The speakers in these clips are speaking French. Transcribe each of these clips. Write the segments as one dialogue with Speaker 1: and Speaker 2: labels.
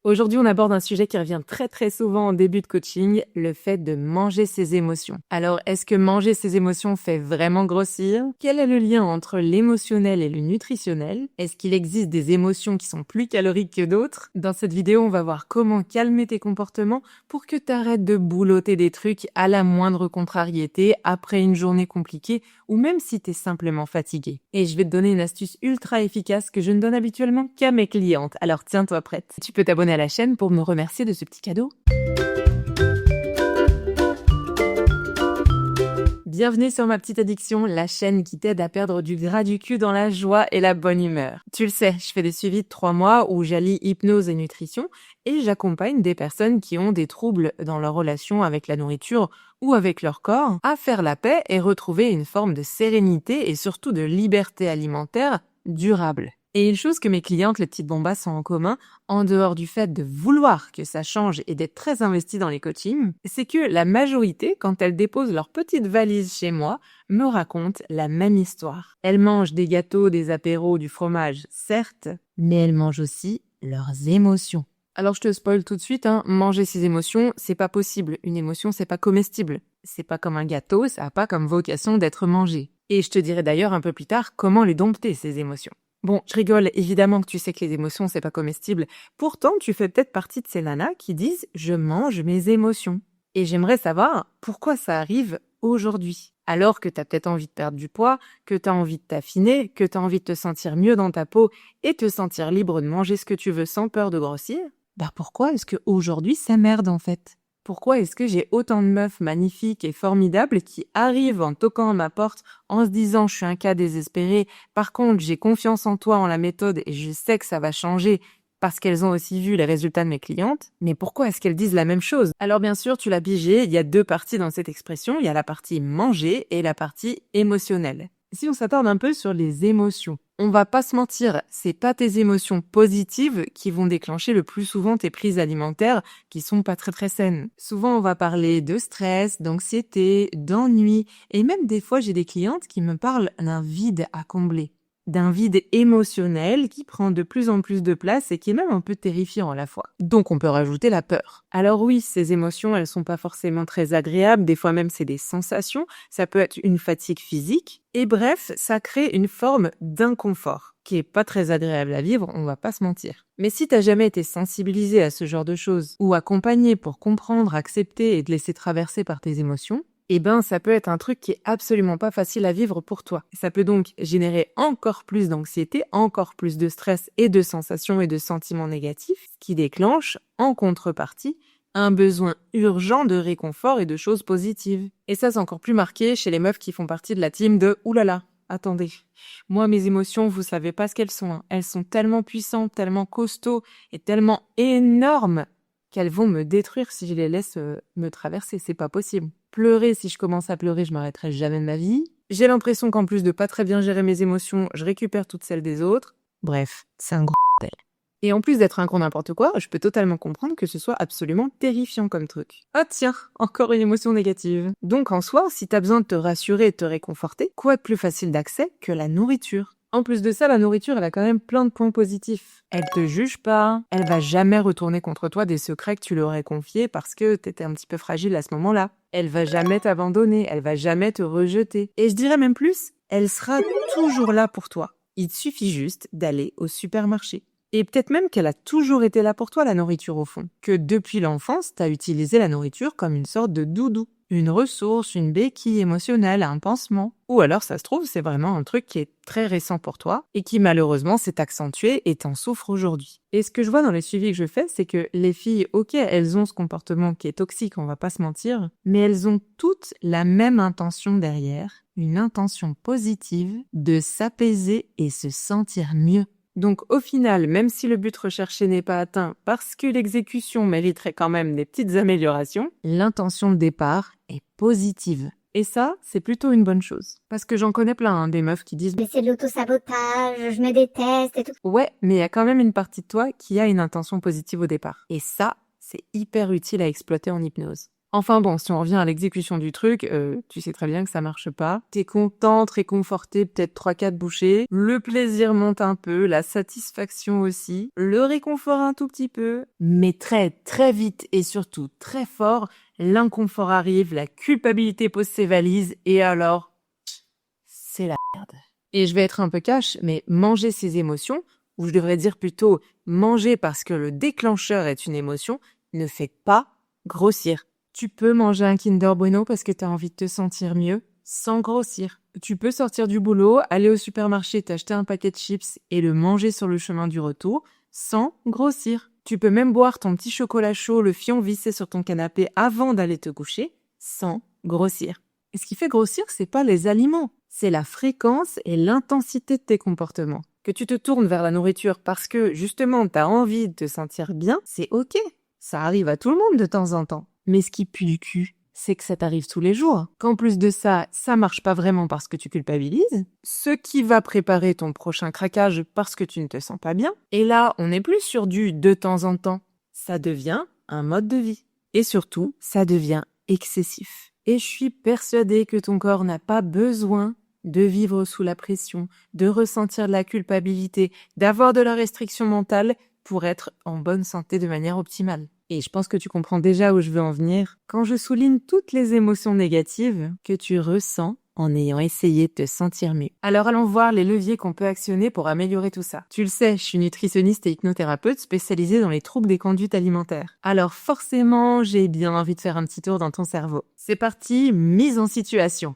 Speaker 1: Aujourd'hui, on aborde un sujet qui revient très souvent en début de coaching, le fait de manger ses émotions. Alors, est-ce que manger ses émotions fait vraiment grossir? Quel est le lien entre l'émotionnel et le nutritionnel? Est-ce qu'il existe des émotions qui sont plus caloriques que d'autres? Dans cette vidéo, on va voir comment calmer tes comportements pour que tu arrêtes de boulotter des trucs à la moindre contrariété après une journée compliquée ou même si t'es simplement fatigué. Et je vais te donner une astuce ultra efficace que je ne donne habituellement qu'à mes clientes. Alors tiens-toi prête. Tu peux t'abonner à la chaîne pour me remercier de ce petit cadeau. Bienvenue sur Ma Petite Addiction, la chaîne qui t'aide à perdre du gras du cul dans la joie et la bonne humeur. Tu le sais, je fais des suivis de 3 mois où j'allie hypnose et nutrition et j'accompagne des personnes qui ont des troubles dans leur relation avec la nourriture ou avec leur corps à faire la paix et retrouver une forme de sérénité et surtout de liberté alimentaire durable. Et une chose que mes clientes, les petites bombasses, ont en commun, en dehors du fait de vouloir que ça change et d'être très investies dans les coachings, c'est que la majorité, quand elles déposent leur petite valise chez moi, me racontent la même histoire. Elles mangent des gâteaux, des apéros, du fromage, certes, mais elles mangent aussi leurs émotions. Alors je te spoil tout de suite, manger ses émotions, c'est pas possible. Une émotion, c'est pas comestible. C'est pas comme un gâteau, ça a pas comme vocation d'être mangé. Et je te dirai d'ailleurs un peu plus tard comment les dompter, ces émotions. Bon, je rigole, évidemment que tu sais que les émotions, c'est pas comestible. Pourtant, tu fais peut-être partie de ces nanas qui disent « je mange mes émotions ». Et j'aimerais savoir pourquoi ça arrive aujourd'hui. Alors que t'as peut-être envie de perdre du poids, que t'as envie de t'affiner, que t'as envie de te sentir mieux dans ta peau et te sentir libre de manger ce que tu veux sans peur de grossir, pourquoi est-ce que aujourd'hui ça merde en fait? Pourquoi est-ce que j'ai autant de meufs magnifiques et formidables qui arrivent en toquant à ma porte en se disant « je suis un cas désespéré, par contre j'ai confiance en toi, en la méthode et je sais que ça va changer » parce qu'elles ont aussi vu les résultats de mes clientes, mais pourquoi est-ce qu'elles disent la même chose? Alors bien sûr, tu l'as pigé, il y a 2 parties dans cette expression, il y a la partie manger et la partie émotionnelle. Si on s'attarde un peu sur les émotions, on va pas se mentir, c'est pas tes émotions positives qui vont déclencher le plus souvent tes prises alimentaires qui sont pas très saines. Souvent, on va parler de stress, d'anxiété, d'ennui, et même des fois, j'ai des clientes qui me parlent d'un vide à combler. D'un vide émotionnel qui prend de plus en plus de place et qui est même un peu terrifiant à la fois. Donc on peut rajouter la peur. Alors oui, ces émotions, elles sont pas forcément très agréables, des fois même c'est des sensations, ça peut être une fatigue physique, et bref, ça crée une forme d'inconfort, qui est pas très agréable à vivre, on va pas se mentir. Mais si t'as jamais été sensibilisé à ce genre de choses, ou accompagné pour comprendre, accepter et te laisser traverser par tes émotions, ça peut être un truc qui est absolument pas facile à vivre pour toi. Ça peut donc générer encore plus d'anxiété, encore plus de stress et de sensations et de sentiments négatifs, ce qui déclenche, en contrepartie, un besoin urgent de réconfort et de choses positives. Et ça, c'est encore plus marqué chez les meufs qui font partie de la team de « oulala, attendez, moi mes émotions, vous savez pas ce qu'elles sont. Elles sont tellement puissantes, tellement costauds et tellement énormes qu'elles vont me détruire si je les laisse me traverser, c'est pas possible. Pleurer, si je commence à pleurer, je m'arrêterai jamais de ma vie. J'ai l'impression qu'en plus de pas très bien gérer mes émotions, je récupère toutes celles des autres. Bref, c'est un gros bordel. Et en plus d'être un gros n'importe quoi, je peux totalement comprendre que ce soit absolument terrifiant comme truc. Ah tiens, encore une émotion négative. Donc en soi, si t'as besoin de te rassurer et de te réconforter, quoi de plus facile d'accès que la nourriture? En plus de ça, la nourriture, elle a quand même plein de points positifs. Elle te juge pas, elle va jamais retourner contre toi des secrets que tu lui aurais confiés parce que t'étais un petit peu fragile à ce moment-là. Elle va jamais t'abandonner, elle va jamais te rejeter. Et je dirais même plus, elle sera toujours là pour toi. Il te suffit juste d'aller au supermarché. Et peut-être même qu'elle a toujours été là pour toi, la nourriture au fond. Que depuis l'enfance, t'as utilisé la nourriture comme une sorte de doudou. Une ressource, une béquille émotionnelle, un pansement. Ou alors, ça se trouve, c'est vraiment un truc qui est très récent pour toi et qui malheureusement s'est accentué et t'en souffres aujourd'hui. Et ce que je vois dans les suivis que je fais, c'est que les filles, ok, elles ont ce comportement qui est toxique, on va pas se mentir, mais elles ont toutes la même intention derrière, une intention positive de s'apaiser et se sentir mieux. Donc au final, même si le but recherché n'est pas atteint parce que l'exécution mériterait quand même des petites améliorations, l'intention de départ est positive. Et ça, c'est plutôt une bonne chose. Parce que j'en connais plein, des meufs qui disent «
Speaker 2: Mais c'est de l'auto-sabotage, je me déteste et tout. »
Speaker 1: Ouais, mais il y a quand même une partie de toi qui a une intention positive au départ. Et ça, c'est hyper utile à exploiter en hypnose. Enfin bon, si on revient à l'exécution du truc, tu sais très bien que ça marche pas. T'es contente, réconfortée, peut-être 3-4 bouchées. Le plaisir monte un peu, la satisfaction aussi, le réconfort un tout petit peu. Mais très très vite et surtout très fort, l'inconfort arrive, la culpabilité pose ses valises et alors, c'est la merde. Et je vais être un peu cash, mais manger ses émotions, ou je devrais dire plutôt manger parce que le déclencheur est une émotion, ne fait pas grossir. Tu peux manger un Kinder Bueno parce que t'as envie de te sentir mieux, sans grossir. Tu peux sortir du boulot, aller au supermarché, t'acheter un paquet de chips et le manger sur le chemin du retour, sans grossir. Tu peux même boire ton petit chocolat chaud, le fion vissé sur ton canapé avant d'aller te coucher, sans grossir. Et ce qui fait grossir, c'est pas les aliments, c'est la fréquence et l'intensité de tes comportements. Que tu te tournes vers la nourriture parce que, justement, t'as envie de te sentir bien, c'est ok. Ça arrive à tout le monde de temps en temps. Mais ce qui pue du cul, c'est que ça t'arrive tous les jours. Qu'en plus de ça, ça marche pas vraiment parce que tu culpabilises, ce qui va préparer ton prochain craquage parce que tu ne te sens pas bien. Et là, on n'est plus sur du de temps en temps. Ça devient un mode de vie. Et surtout, ça devient excessif. Et je suis persuadée que ton corps n'a pas besoin de vivre sous la pression, de ressentir de la culpabilité, d'avoir de la restriction mentale pour être en bonne santé de manière optimale. Et je pense que tu comprends déjà où je veux en venir quand je souligne toutes les émotions négatives que tu ressens en ayant essayé de te sentir mieux. Alors allons voir les leviers qu'on peut actionner pour améliorer tout ça. Tu le sais, je suis nutritionniste et hypnothérapeute spécialisée dans les troubles des conduites alimentaires. Alors forcément, j'ai bien envie de faire un petit tour dans ton cerveau. C'est parti, mise en situation.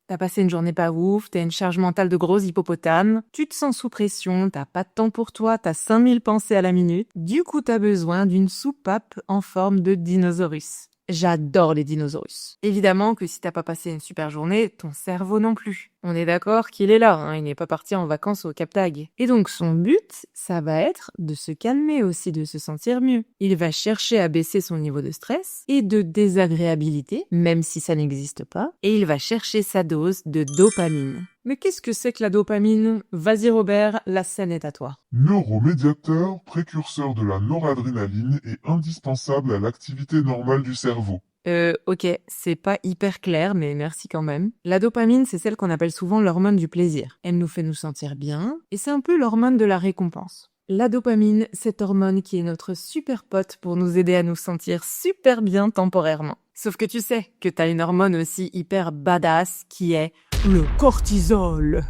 Speaker 1: T'as passé une journée pas ouf, t'as une charge mentale de gros hippopotame, tu te sens sous pression, t'as pas de temps pour toi, t'as 5000 pensées à la minute. Du coup, t'as besoin d'une soupape en forme de dinosaurus. J'adore les dinosaurus. Évidemment que si t'as pas passé une super journée, ton cerveau non plus. On est d'accord qu'il est là, hein, il n'est pas parti en vacances au Cap Tag. Et donc son but, ça va être de se calmer aussi, de se sentir mieux. Il va chercher à baisser son niveau de stress et de désagréabilité, même si ça n'existe pas, et il va chercher sa dose de dopamine. Mais qu'est-ce que c'est que la dopamine? Vas-y Robert, la scène est à toi.
Speaker 3: Neuromédiateur, précurseur de la noradrénaline et indispensable à l'activité normale du cerveau.
Speaker 1: Ok, c'est pas hyper clair, mais merci quand même. La dopamine, c'est celle qu'on appelle souvent l'hormone du plaisir. Elle nous fait nous sentir bien, et c'est un peu l'hormone de la récompense. La dopamine, cette hormone qui est notre super pote pour nous aider à nous sentir super bien temporairement. Sauf que tu sais que t'as une hormone aussi hyper badass qui est le cortisol.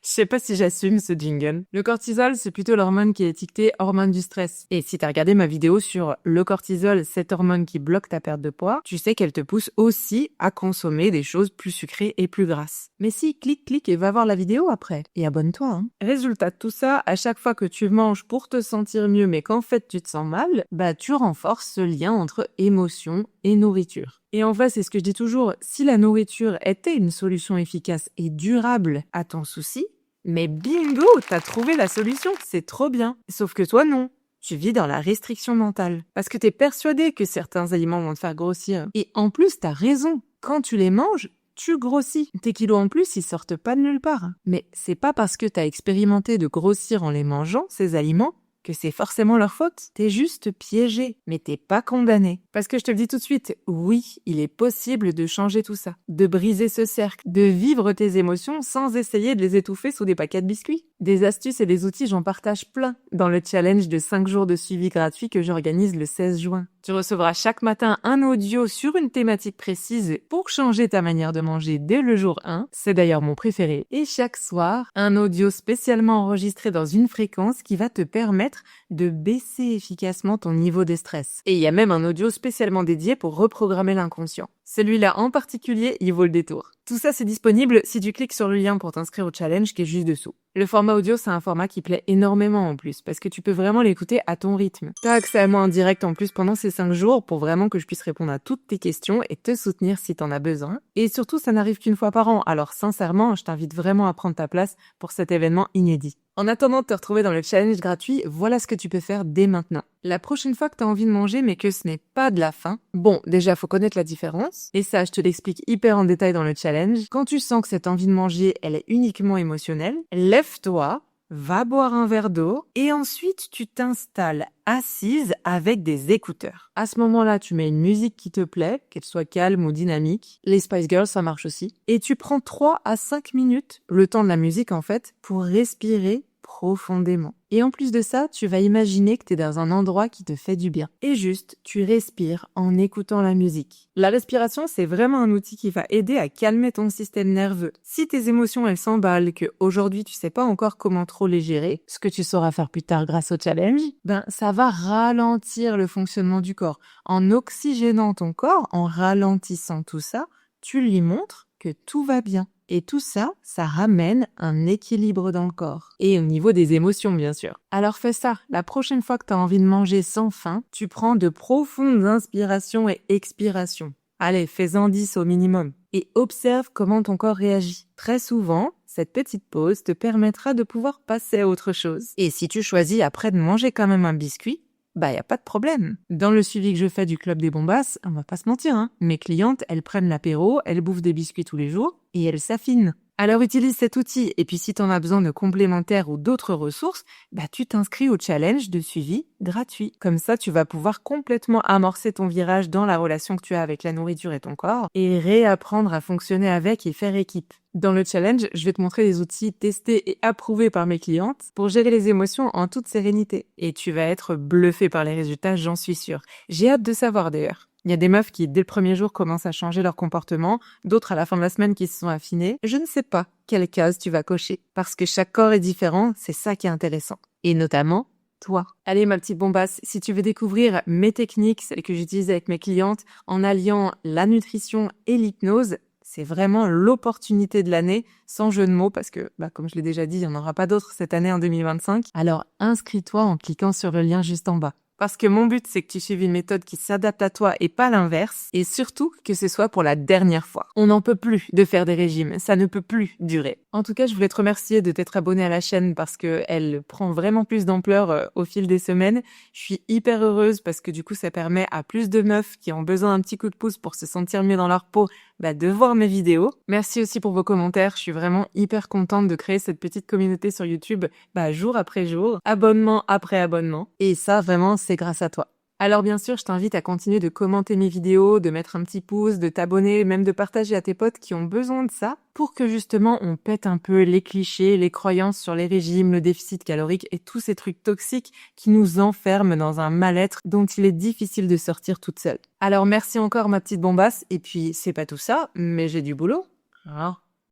Speaker 1: Je sais pas si j'assume ce jingle. Le cortisol, c'est plutôt l'hormone qui est étiquetée hormone du stress. Et si t'as regardé ma vidéo sur le cortisol, cette hormone qui bloque ta perte de poids, tu sais qu'elle te pousse aussi à consommer des choses plus sucrées et plus grasses. Mais si, clique et va voir la vidéo après. Et abonne-toi, hein. Résultat de tout ça, à chaque fois que tu manges pour te sentir mieux mais qu'en fait tu te sens mal, bah tu renforces ce lien entre émotion et nourriture. Et en vrai, c'est ce que je dis toujours, si la nourriture était une solution efficace et durable à ton souci, mais bingo, t'as trouvé la solution, c'est trop bien. Sauf que toi, non. Tu vis dans la restriction mentale. Parce que t'es persuadé que certains aliments vont te faire grossir. Et en plus, t'as raison. Quand tu les manges, tu grossis. Tes kilos en plus, ils sortent pas de nulle part. Mais c'est pas parce que t'as expérimenté de grossir en les mangeant, ces aliments, que c'est forcément leur faute. T'es juste piégé, mais t'es pas condamné. Parce que je te le dis tout de suite, oui, il est possible de changer tout ça, de briser ce cercle, de vivre tes émotions sans essayer de les étouffer sous des paquets de biscuits. Des astuces et des outils, j'en partage plein dans le challenge de 5 jours de suivi gratuit que j'organise le 16 juin. Tu recevras chaque matin un audio sur une thématique précise pour changer ta manière de manger dès le jour 1. C'est d'ailleurs mon préféré. Et chaque soir, un audio spécialement enregistré dans une fréquence qui va te permettre de baisser efficacement ton niveau de stress. Et il y a même un audio spécialement dédié pour reprogrammer l'inconscient. Celui-là en particulier, il vaut le détour. Tout ça, c'est disponible si tu cliques sur le lien pour t'inscrire au challenge qui est juste dessous. Le format audio, c'est un format qui plaît énormément en plus, parce que tu peux vraiment l'écouter à ton rythme. T'as accès à moi en direct en plus pendant ces 5 jours pour vraiment que je puisse répondre à toutes tes questions et te soutenir si t'en as besoin. Et surtout, ça n'arrive qu'une fois par an, alors sincèrement, je t'invite vraiment à prendre ta place pour cet événement inédit. En attendant de te retrouver dans le challenge gratuit, voilà ce que tu peux faire dès maintenant. La prochaine fois que t'as envie de manger mais que ce n'est pas de la faim, bon, déjà faut connaître la différence, et ça je te l'explique hyper en détail dans le challenge. Quand tu sens que cette envie de manger, elle est uniquement émotionnelle, lève-toi, va boire un verre d'eau et ensuite tu t'installes assise avec des écouteurs. À ce moment-là, tu mets une musique qui te plaît, qu'elle soit calme ou dynamique. Les Spice Girls, ça marche aussi. Et tu prends 3 à 5 minutes, le temps de la musique en fait, pour respirer profondément. Et en plus de ça, tu vas imaginer que tu es dans un endroit qui te fait du bien. Et juste, tu respires en écoutant la musique. La respiration, c'est vraiment un outil qui va aider à calmer ton système nerveux. Si tes émotions, elles s'emballent, que aujourd'hui tu sais pas encore comment trop les gérer, ce que tu sauras faire plus tard grâce au challenge, ça va ralentir le fonctionnement du corps. En oxygénant ton corps, en ralentissant tout ça, tu lui montres que tout va bien. Et tout ça, ça ramène un équilibre dans le corps. Et au niveau des émotions, bien sûr. Alors fais ça. La prochaine fois que tu as envie de manger sans faim, tu prends de profondes inspirations et expirations. Allez, fais-en 10 au minimum. Et observe comment ton corps réagit. Très souvent, cette petite pause te permettra de pouvoir passer à autre chose. Et si tu choisis après de manger quand même un biscuit, y a pas de problème. Dans le suivi que je fais du Club des Bombasses, on va pas se mentir, hein. Mes clientes, elles prennent l'apéro, elles bouffent des biscuits tous les jours et elles s'affinent. Alors utilise cet outil et puis si t'en as besoin de complémentaires ou d'autres ressources, tu t'inscris au challenge de suivi gratuit. Comme ça, tu vas pouvoir complètement amorcer ton virage dans la relation que tu as avec la nourriture et ton corps et réapprendre à fonctionner avec et faire équipe. Dans le challenge, je vais te montrer des outils testés et approuvés par mes clientes pour gérer les émotions en toute sérénité. Et tu vas être bluffé par les résultats, j'en suis sûre. J'ai hâte de savoir d'ailleurs. Il y a des meufs qui, dès le premier jour, commencent à changer leur comportement, d'autres à la fin de la semaine qui se sont affinées. Je ne sais pas quelle case tu vas cocher, parce que chaque corps est différent, c'est ça qui est intéressant. Et notamment, toi. Allez, ma petite bombasse, si tu veux découvrir mes techniques, celles que j'utilise avec mes clientes, en alliant la nutrition et l'hypnose, c'est vraiment l'opportunité de l'année, sans jeu de mots, parce que, comme je l'ai déjà dit, il n'y en aura pas d'autres cette année en 2025. Alors, inscris-toi en cliquant sur le lien juste en bas. Parce que mon but, c'est que tu suives une méthode qui s'adapte à toi et pas l'inverse. Et surtout, que ce soit pour la dernière fois. On n'en peut plus de faire des régimes. Ça ne peut plus durer. En tout cas, je voulais te remercier de t'être abonné à la chaîne parce que elle prend vraiment plus d'ampleur au fil des semaines. Je suis hyper heureuse parce que du coup, ça permet à plus de meufs qui ont besoin d'un petit coup de pouce pour se sentir mieux dans leur peau, de voir mes vidéos. Merci aussi pour vos commentaires. Je suis vraiment hyper contente de créer cette petite communauté sur YouTube, jour après jour, abonnement après abonnement. Et ça, vraiment, c'est grâce à toi. Alors bien sûr, je t'invite à continuer de commenter mes vidéos, de mettre un petit pouce, de t'abonner, même de partager à tes potes qui ont besoin de ça pour que justement on pète un peu les clichés, les croyances sur les régimes, le déficit calorique et tous ces trucs toxiques qui nous enferment dans un mal-être dont il est difficile de sortir toute seule. Alors merci encore ma petite bombasse et puis c'est pas tout ça, mais j'ai du boulot. Alors,